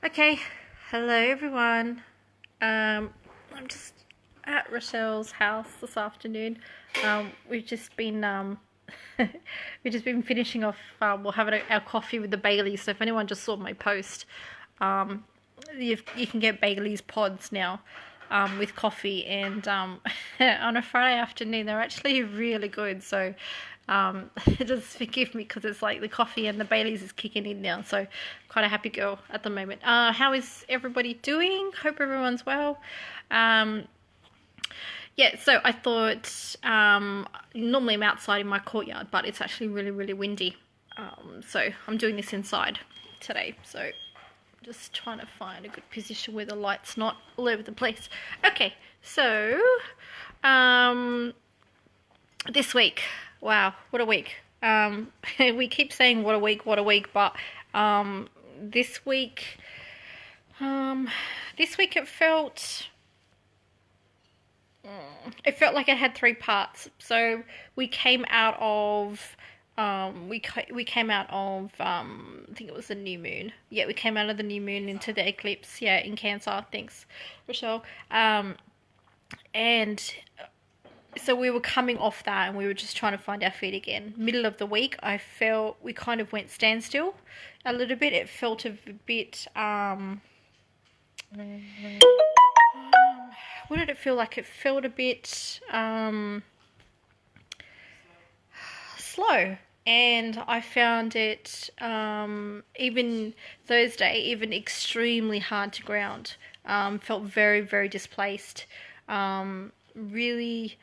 Okay, hello everyone. I'm just at Rochelle's house this afternoon. We've just been we've just been finishing off. We're having our coffee with the Baileys. So if anyone just saw my post, you can get Bailey's pods now with coffee, and on a Friday afternoon they're actually really good. So just forgive me because it's like the coffee and the Bailey's is kicking in now. So quite a happy girl at the moment. How is everybody doing? Hope everyone's well. Yeah, so I thought normally I'm outside in my courtyard, but it's actually really, really windy. So I'm doing this inside today. So just trying to find a good position where the light's not all over the place. Okay, so this week, wow, what a week. We keep saying what a week, but this week it felt like it had three parts. So we came out of we came out of I think it was the new moon. Yeah, we came out of the new moon into the eclipse. Yeah, in Cancer. Thanks, Rochelle. And so we were coming off that, and we were just trying to find our feet again. Middle of the week, I felt we kind of went standstill a little bit. It felt a bit what did it feel like? It felt a bit slow, and I found it even Thursday, even extremely hard to ground. Felt very, very displaced. Really,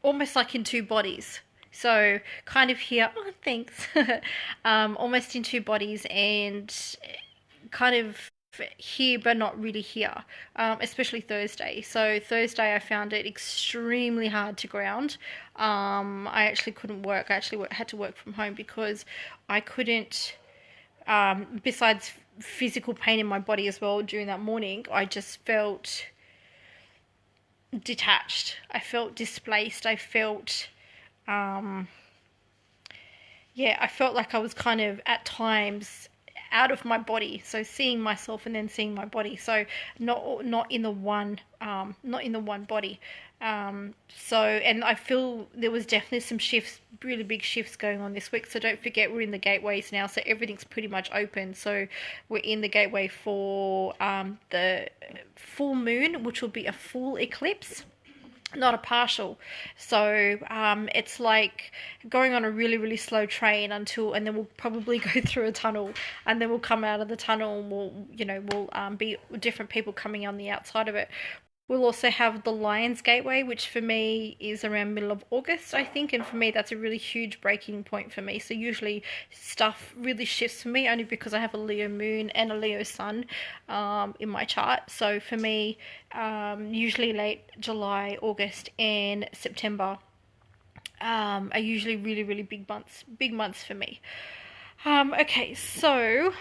almost like in two bodies. So kind of here, oh thanks, almost in two bodies, and kind of here but not really here, especially Thursday. So Thursday I found it extremely hard to ground. I actually couldn't work. I actually had to work from home because I couldn't, besides physical pain in my body as well during that morning, I just felt detached. I felt displaced. I felt I felt like I was kind of at times out of my body, so seeing myself and then seeing my body, so not in the one body. So, and I feel there was definitely some shifts, really big shifts going on this week. So don't forget, we're in the gateways now, so everything's pretty much open. So we're in the gateway for the full moon, which will be a full eclipse, not a partial. So it's like going on a really, really slow train and then we'll probably go through a tunnel, and then we'll come out of the tunnel, and we'll be different people coming on the outside of it. We'll also have the Lions Gateway, which for me is around middle of August, I think, and for me that's a really huge breaking point for me. So usually stuff really shifts for me only because I have a Leo moon and a Leo sun in my chart. So for me, usually late July, August, and September are usually really, really big months for me. Okay, so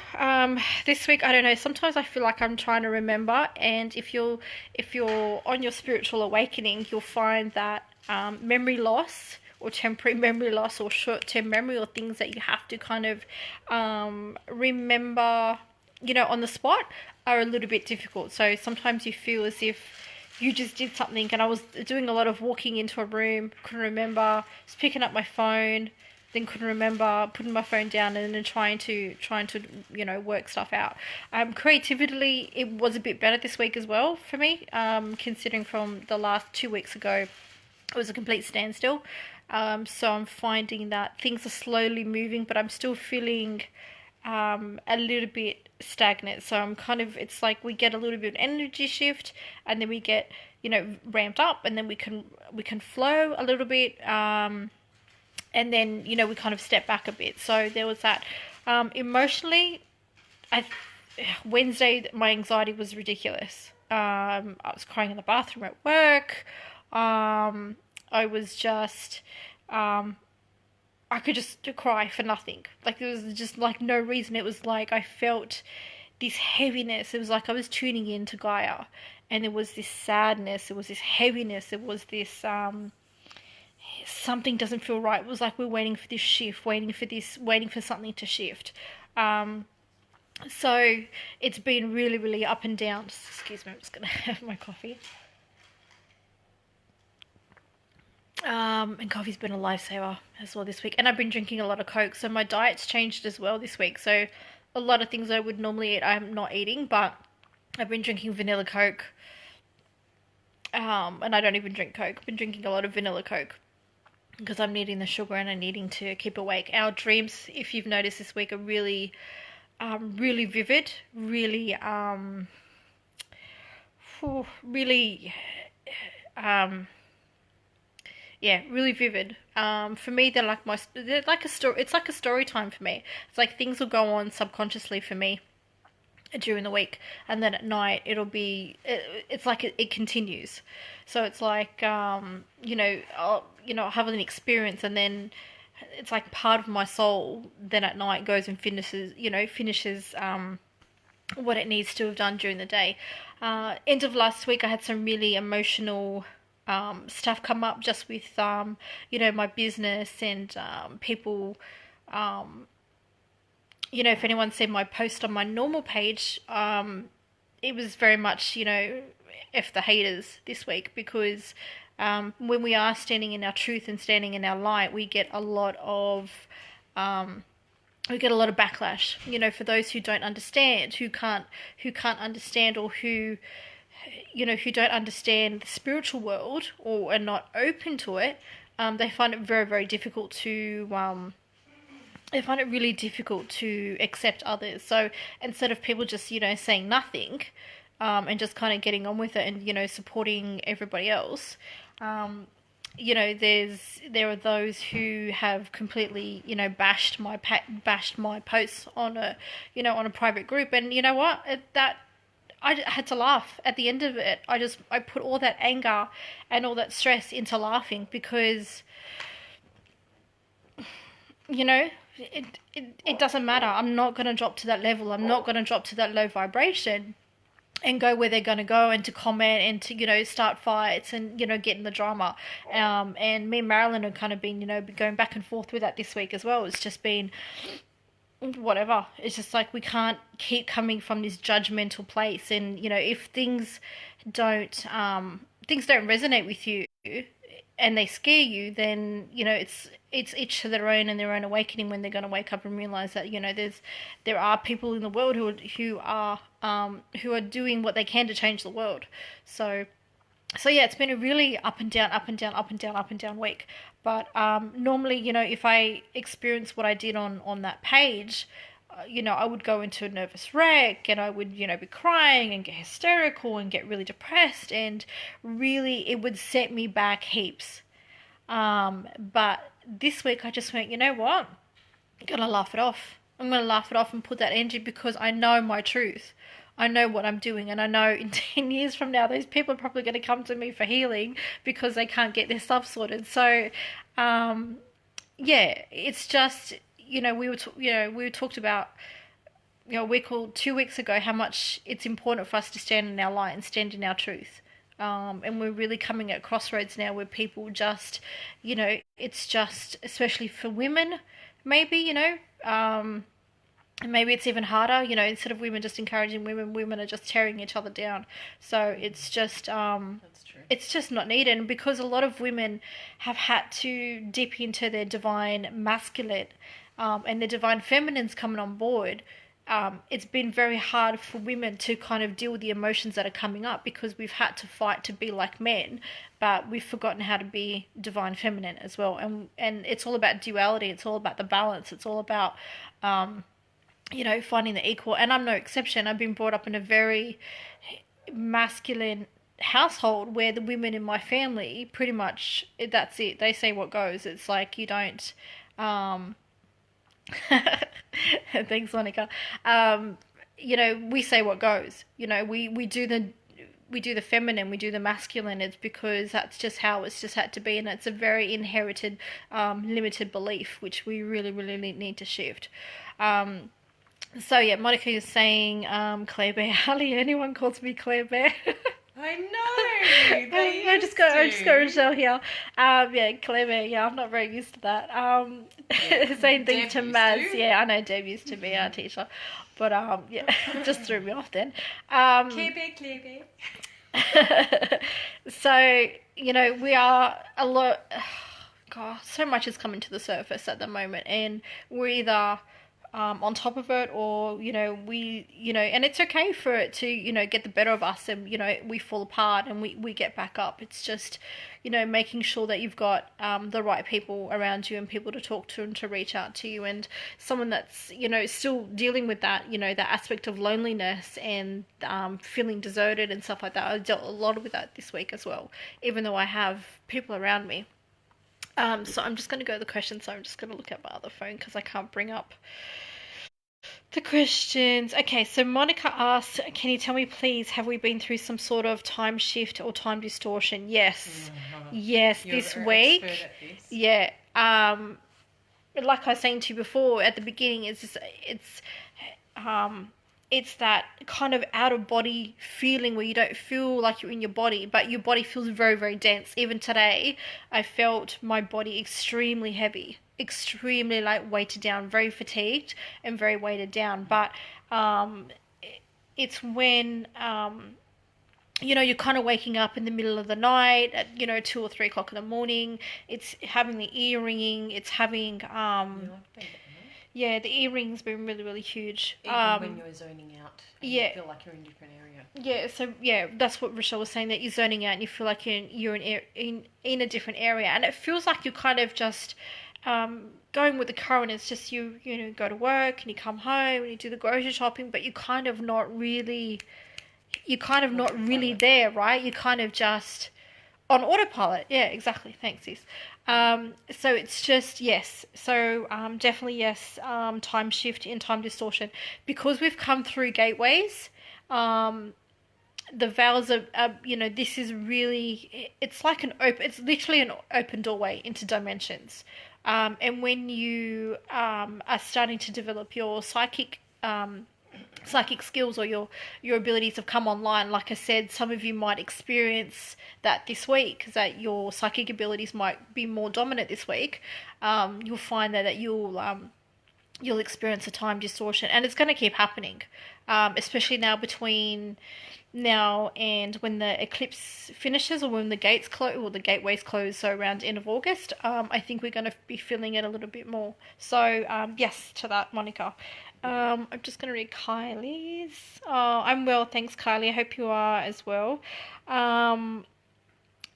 this week, I don't know, sometimes I feel like I'm trying to remember, and if you're on your spiritual awakening, you'll find that memory loss or temporary memory loss or short-term memory, or things that you have to kind of remember, on the spot, are a little bit difficult. So sometimes you feel as if you just did something, and I was doing a lot of walking into a room, couldn't remember, was picking up my phone, then couldn't remember, putting my phone down, and then trying to work stuff out. Creatively, it was a bit better this week as well for me, considering from the last 2 weeks ago it was a complete standstill. So I'm finding that things are slowly moving, but I'm still feeling a little bit stagnant. So I'm kind of, it's like we get a little bit of energy shift, and then we get ramped up, and then we can flow a little bit, and then we kind of step back a bit. So there was that. Emotionally, Wednesday my anxiety was ridiculous. I was crying in the bathroom at work. I was just I could just cry for nothing. Like, there was just like no reason. It was like I felt this heaviness. It was like I was tuning in to Gaia, and there was this sadness, there was this heaviness, there was this something doesn't feel right. It was like we're waiting for this shift, waiting for something to shift. So it's been really, really up and down. Just, excuse me, I'm just gonna have my coffee. And coffee's been a lifesaver as well this week. And I've been drinking a lot of Coke, so my diet's changed as well this week. So a lot of things I would normally eat, I'm not eating, but I've been drinking vanilla Coke. And I don't even drink Coke. I've been drinking a lot of vanilla Coke because I'm needing the sugar and I'm needing to keep awake. Our dreams, if you've noticed this week, are really, really vivid, really, really, um, yeah, really vivid. For me, they're like a story. It's like a story time for me. It's like things will go on subconsciously for me during the week, and then at night it's like it continues. So it's like I'll have an experience, and then it's like part of my soul then at night goes and finishes what it needs to have done during the day. End of last week, I had some really emotional stuff come up just with my business and people. If anyone seen my post on my normal page, it was very much F the haters this week, because when we are standing in our truth and standing in our light, we get a lot of backlash. For those who don't understand, who can't understand, or who don't understand the spiritual world or are not open to it, they find it very, very difficult to I find it really difficult to accept others. So instead of people just, saying nothing, and just kind of getting on with it and, supporting everybody else, there are those who have completely, bashed my posts on a private group. And you know what? I had to laugh at the end of it. I put all that anger and all that stress into laughing, because it doesn't matter. I'm not going to drop to that level. I'm not going to drop to that low vibration and go where they're going to go, and to comment and to, start fights and, get in the drama. And me and Marilyn have kind of been, going back and forth with that this week as well. It's just been whatever. It's just like we can't keep coming from this judgmental place. And, if things don't resonate with you and they scare you, then it's each to their own and their own awakening when they're going to wake up and realize that there are people in the world who are doing what they can to change the world. So yeah, it's been a really up and down, up and down, up and down, up and down week. But normally, if I experience what I did on that page, I would go into a nervous wreck, and I would, be crying and get hysterical and get really depressed, and really it would set me back heaps. But this week I just went, you know what? I'm going to laugh it off. I'm going to laugh it off and put that energy, because I know my truth. I know what I'm doing, and I know in 10 years from now, those people are probably going to come to me for healing because they can't get their stuff sorted. So, yeah, it's just, we talked about, a week or 2 weeks ago, how much it's important for us to stand in our light and stand in our truth. And we're really coming at crossroads now where people just, it's just, especially for women, maybe, and maybe it's even harder, instead of women just encouraging women are just tearing each other down. So it's just, That's true. it's just not needed. And because a lot of women have had to dip into their divine masculine, and the divine feminine's coming on board, it's been very hard for women to kind of deal with the emotions that are coming up, because we've had to fight to be like men, but we've forgotten how to be divine feminine as well. And it's all about duality. It's all about the balance. It's all about, finding the equal. And I'm no exception. I've been brought up in a very masculine household where the women in my family, pretty much, that's it. They say what goes. It's like you don't... Thanks, Monica. We say what goes. We do the feminine, we do the masculine. It's because that's just how it's just had to be, and it's a very inherited, limited belief, which we really, really need to shift. So yeah, Monica is saying, Claire Bear. Hardly anyone calls me Claire Bear. I know. I just got Rochelle here. Yeah, Clever. Yeah, I'm not very used to that. Same thing Deb to used Maz. to. Yeah, I know Deb used to be our teacher, but yeah, just threw me off then. Clever. So we are a lot. God, so much is coming to the surface at the moment, and we're either on top of it, or and it's okay for it to get the better of us, and we fall apart and we get back up. It's just making sure that you've got the right people around you, and people to talk to and to reach out to you, and someone that's still dealing with that that aspect of loneliness and feeling deserted and stuff like that. I dealt a lot with that this week as well, even though I have people around me. So I'm just going to go to the questions. So I'm just going to look at my other phone because I can't bring up the questions. Okay, so Monica asks, can you tell me please, have we been through some sort of time shift or time distortion? Yes. Yes, You're this an week. expert at this. Yeah. Like I was saying to you before at the beginning, it's that kind of out of body feeling where you don't feel like you're in your body, but your body feels very, very dense. Even today, I felt my body extremely heavy, extremely like weighted down, very fatigued and very weighted down. But it's when you're kind of waking up in the middle of the night at 2 or 3 o'clock in the morning. It's having the ear ringing. It's having yeah, the earring's been really, really huge. Even when you're zoning out and you feel like you're in a different area. Yeah, so that's what Rochelle was saying, that you're zoning out and you feel like you're in a different area, and it feels like you're kind of just going with the current. It's just you go to work and you come home and you do the grocery shopping, but you're kind of not really there, right? You're kind of just on autopilot. Yeah, exactly. Thanks, sis. So it's just, yes. So definitely yes, time shift and time distortion. Because we've come through gateways, the veils are this is really, it's like it's literally an open doorway into dimensions. And when you are starting to develop your psychic skills, or your abilities have come online. Like I said, some of you might experience that this week, that your psychic abilities might be more dominant this week. You'll find that you'll experience a time distortion, and it's going to keep happening, especially now between now and when the eclipse finishes, or when the gates close, or the gateways close, so around end of August. I think we're going to be feeling it a little bit more. So yes to that, Monica. I'm just going to read Kylie's. Oh, I'm well, thanks, Kylie. I hope you are as well.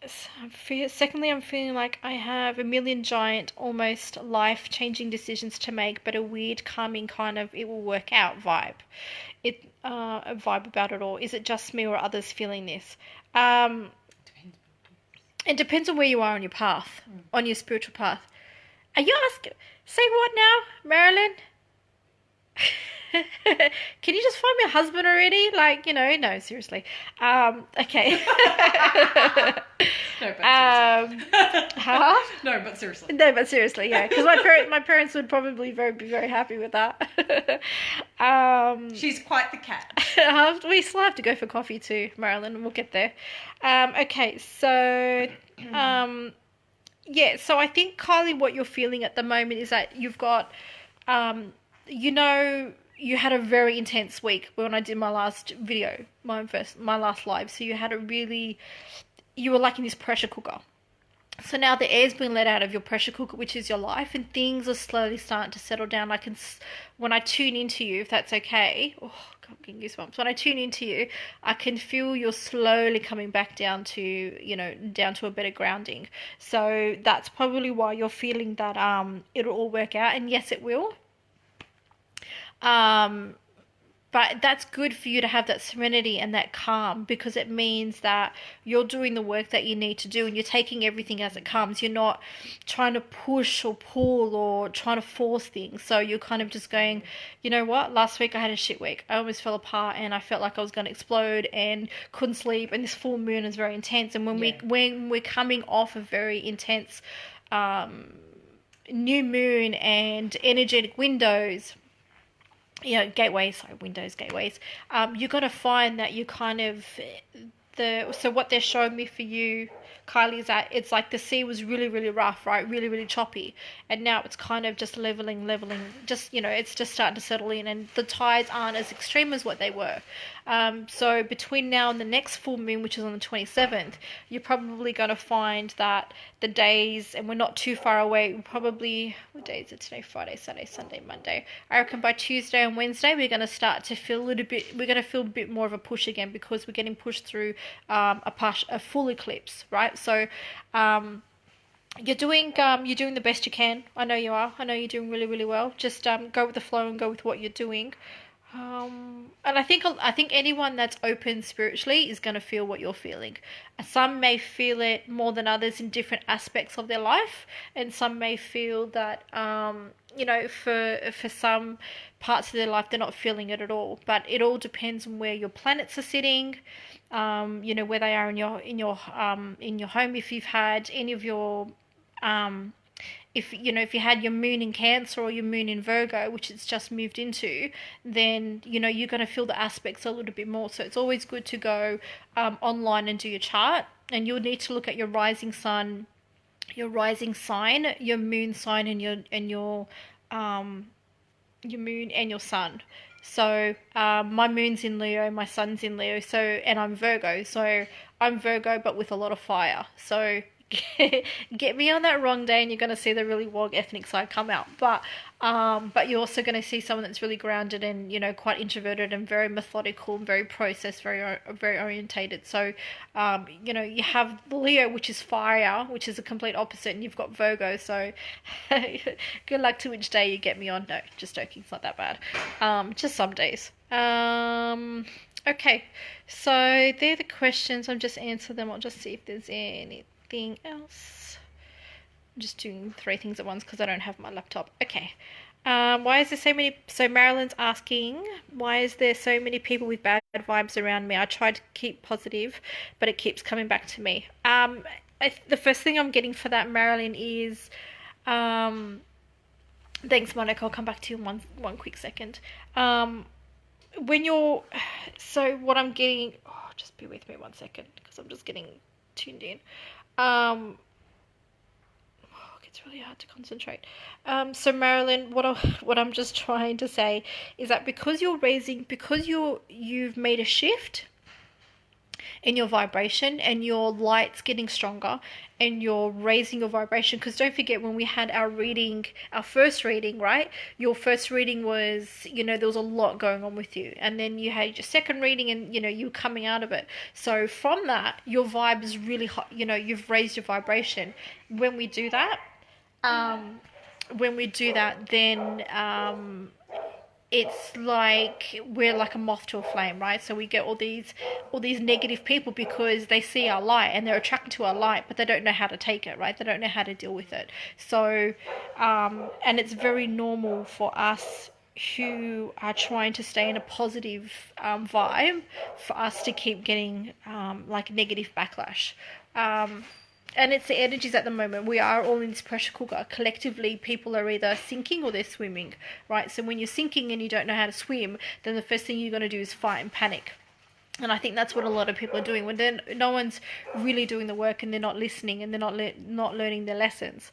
Secondly, I'm feeling like I have a million giant, almost life-changing decisions to make, but a weird, calming kind of it will work out vibe. A vibe about it all. Is it just me or others feeling this? It depends on where you are on your path, on your spiritual path. Are you asking? Say what now, Marilyn? Can you just find me a husband already? Like, no, seriously. Okay. No, but seriously. Huh? No, but seriously. No, but seriously, yeah. Because my parents would probably be very happy with that. She's quite the cat. We still have to go for coffee too, Marilyn, and we'll get there. Okay, so yeah, so I think, Kylie, what you're feeling at the moment is that you've got you had a very intense week when I did my last video, my last live. So you were like in this pressure cooker. So now the air's been let out of your pressure cooker, which is your life, and things are slowly starting to settle down. When I tune into you, if that's okay, God, I'm getting goosebumps. When I tune into you, I can feel you're slowly coming back down to, down to a better grounding. So that's probably why you're feeling that it'll all work out, and yes, it will. But that's good for you to have that serenity and that calm, because it means that you're doing the work that you need to do, and you're taking everything as it comes. You're not trying to push or pull or trying to force things. So you're kind of just going, you know what? Last week I had a shit week. I almost fell apart and I felt like I was going to explode and couldn't sleep. And this full moon is very intense. And when we're coming off a very intense new moon and energetic gateways, you're going to find that you kind of, so what they're showing me for you, Kylie, is that it's like the sea was really, really rough, right? Really, really choppy. And now it's kind of just leveling, just, it's just starting to settle in, and the tides aren't as extreme as what they were. So between now and the next full moon, which is on the 27th, you're probably going to find that the days, and we're not too far away, probably, what day is it today? Friday, Saturday, Sunday, Monday. I reckon by Tuesday and Wednesday, we're going to start to feel we're going to feel a bit more of a push again, because we're getting pushed through a full eclipse, right? So, you're doing the best you can. I know you are. I know you're doing really, really well. Just go with the flow and go with what you're doing. And I think anyone that's open spiritually is going to feel what you're feeling. Some may feel it more than others in different aspects of their life, and some may feel that for some parts of their life they're not feeling it at all. But it all depends on where your planets are sitting. Where they are in your home. If you've had any of your if you had your moon in Cancer or your moon in Virgo, which it's just moved into, then you're going to feel the aspects a little bit more. So it's always good to go online and do your chart, and you'll need to look at your rising sun, your rising sign, your moon sign, and your moon and your sun. So my moon's in Leo, my sun's in Leo, so, and I'm Virgo. So I'm Virgo, but with a lot of fire. So get me on that wrong day, and you're going to see the really warm ethnic side come out. But you're also going to see someone that's really grounded and quite introverted and very methodical and very processed, very orientated. So you have Leo, which is fire, which is a complete opposite, and you've got Virgo. So good luck to which day you get me on. No, just joking. It's not that bad. Just some days. Okay, so they're the questions. I'll just answer them. I'll just see if there's anything else. I'm just doing 3 things at once because I don't have my laptop. Okay. Why is there so many? So Marilyn's asking, why is there so many people with bad vibes around me? I try to keep positive, but it keeps coming back to me. The first thing I'm getting for that, Marilyn, is, thanks, Monica. I'll come back to you in one quick second. What I'm getting, just be with me 1 second because I'm just getting tuned in. It's really hard to concentrate. So Marilyn, what I'm just trying to say is that because you've made a shift in your vibration, and your light's getting stronger, and you're raising your vibration. Because don't forget, when we had our first reading, right? Your first reading was, there was a lot going on with you, and then you had your second reading, and you were coming out of it. So from that, your vibe is really hot. You've raised your vibration. When we do that, then it's like we're like a moth to a flame, right? So we get all these negative people because they see our light and they're attracted to our light, but they don't know how to take it, right? They don't know how to deal with it. So and it's very normal for us who are trying to stay in a positive vibe, for us to keep getting like negative backlash. And it's the energies at the moment. We are all in this pressure cooker. Collectively, people are either sinking or they're swimming, right? So when you're sinking and you don't know how to swim, then the first thing you're going to do is fight and panic. And I think that's what a lot of people are doing when no one's really doing the work, and they're not listening, and they're not learning their lessons.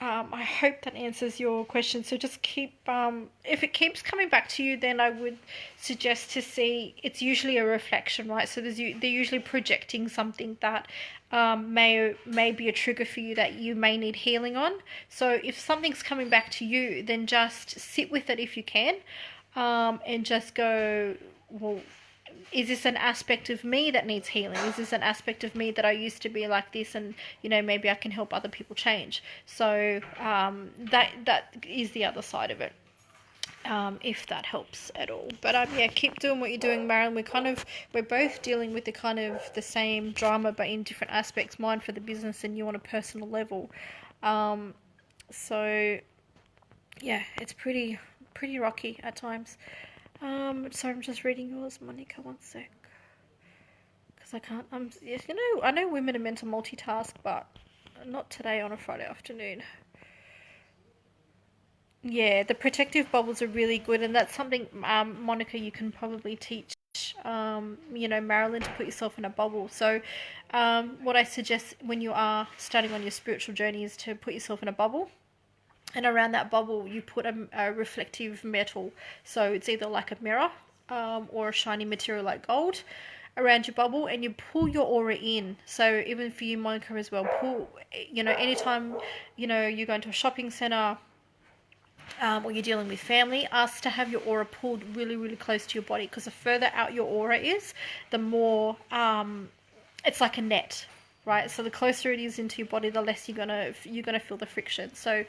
I hope that answers your question. So just keep, if it keeps coming back to you, then I would suggest to see, it's usually a reflection, right? So they're usually projecting something that may be a trigger for you that you may need healing on. So if something's coming back to you, then just sit with it if you can, and just go, well, is this an aspect of me that needs healing? Is this an aspect of me that I used to be like this, and maybe I can help other people change? So that is the other side of it, if that helps at all. But keep doing what you're doing, Marilyn. We're both dealing with the same drama, but in different aspects. Mine for the business, and you on a personal level. It's pretty rocky at times. Sorry, I'm just reading yours, Monica. 1 sec. Because I can't. I know women are meant to multitask, but not today on a Friday afternoon. Yeah, the protective bubbles are really good, and that's something, Monica, you can probably teach Marilyn, to put yourself in a bubble. So what I suggest when you are starting on your spiritual journey is to put yourself in a bubble. And around that bubble, you put a reflective metal. So it's either like a mirror or a shiny material like gold around your bubble, and you pull your aura in. So even for you, Monica, as well, pull, anytime, you're going to a shopping center, or you're dealing with family, ask to have your aura pulled really, really close to your body, because the further out your aura is, the more, it's like a net, right? So the closer it is into your body, the less you're gonna feel the friction. So,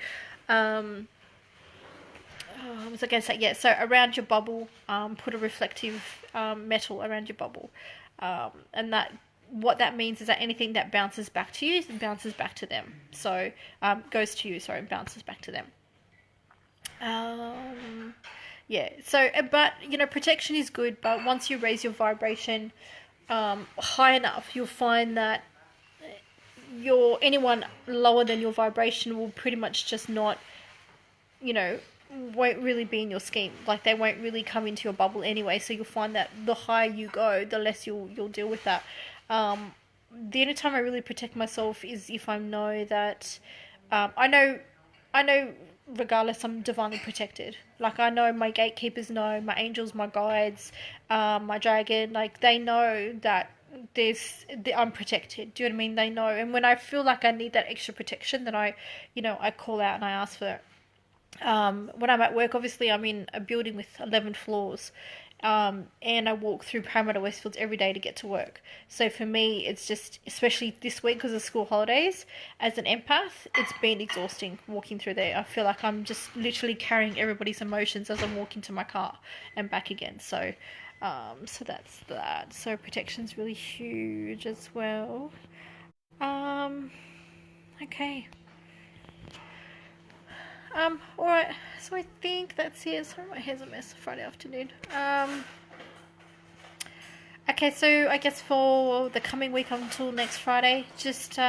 what was I going to say? Yeah, so around your bubble, put a reflective metal around your bubble. And what that means is that anything that bounces back to you bounces back to them. So, goes to you, sorry, bounces back to them. Yeah, so, but, protection is good, but once you raise your vibration high enough, you'll find that anyone lower than your vibration will pretty much just not, won't really be in your scheme. Like, they won't really come into your bubble anyway. So you'll find that the higher you go, the less you'll deal with that. The only time I really protect myself is if I know that I know regardless, I'm divinely protected. Like, I know my gatekeepers know, my angels, my guides, my dragon, like, they know that I'm protected. Do you know what I mean? They know. And when I feel like I need that extra protection, then I call out and I ask for it. When I'm at work, obviously I'm in a building with 11 floors, and I walk through Parramatta Westfields every day to get to work. So for me, it's just, especially this week because of school holidays, as an empath, it's been exhausting walking through there. I feel like I'm just literally carrying everybody's emotions as I'm walking to my car and back again. So, so that's that. So protection's really huge as well. Okay. Alright, so I think that's it. Sorry, my hair's a mess Friday afternoon. Okay, so I guess for the coming week until next Friday, just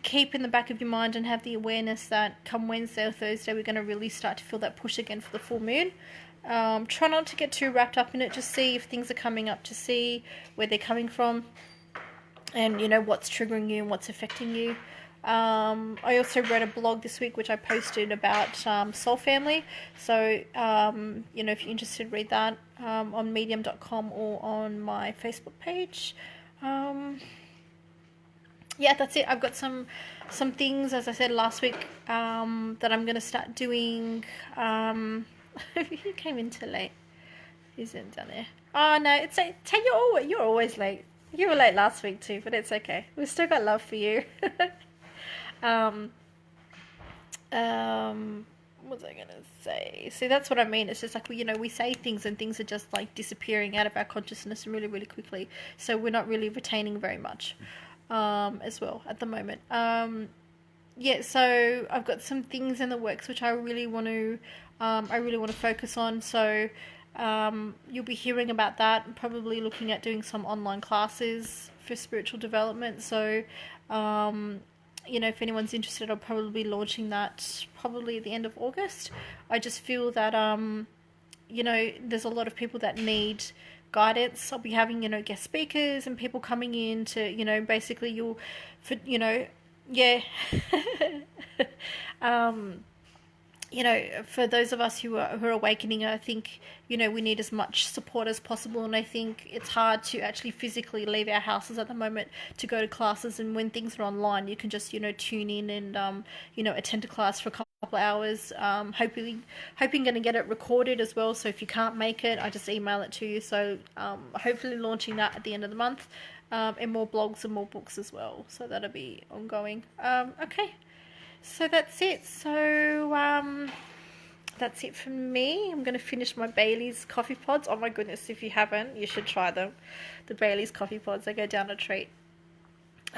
keep in the back of your mind and have the awareness that come Wednesday or Thursday, we're going to really start to feel that push again for the full moon. Try not to get too wrapped up in it. Just see if things are coming up, to see where they're coming from, and what's triggering you and what's affecting you. I also read a blog this week which I posted about Soul Family. So, if you're interested, read that on medium.com or on my Facebook page. Yeah, that's it. I've got some things, as I said last week, that I'm going to start doing. You came in too late. Who's in down there? Oh, no, it's like, you're always late. You were late last week too, but it's okay. We've still got love for you. What was I gonna say? See, that's what I mean. It's just like, we say things and things are just like disappearing out of our consciousness really, really quickly. So we're not really retaining very much, as well at the moment. Yeah, so I've got some things in the works which I really want to focus on. So, you'll be hearing about that. Probably looking at doing some online classes for spiritual development. So, if anyone's interested, I'll probably be launching that probably at the end of August. I just feel that, there's a lot of people that need guidance. I'll be having, guest speakers and people coming in to, basically yeah. For those of us who are awakening, I think, we need as much support as possible. And I think it's hard to actually physically leave our houses at the moment to go to classes. And when things are online, you can just, tune in and, attend a class for a couple of hours. Hoping going to get it recorded as well. So if you can't make it, I just email it to you. So, hopefully launching that at the end of the month, and more blogs and more books as well. So that'll be ongoing. Okay. So that's it. So, that's it from me. I'm going to finish my Bailey's coffee pods. Oh my goodness, if you haven't, you should try them. The Bailey's coffee pods, they go down a treat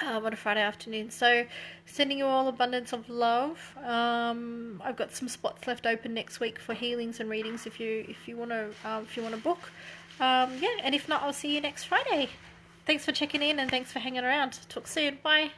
on a Friday afternoon. So, sending you all abundance of love. I've got some spots left open next week for healings and readings if you want to book. Yeah, and if not, I'll see you next Friday. Thanks for checking in and thanks for hanging around. Talk soon. Bye.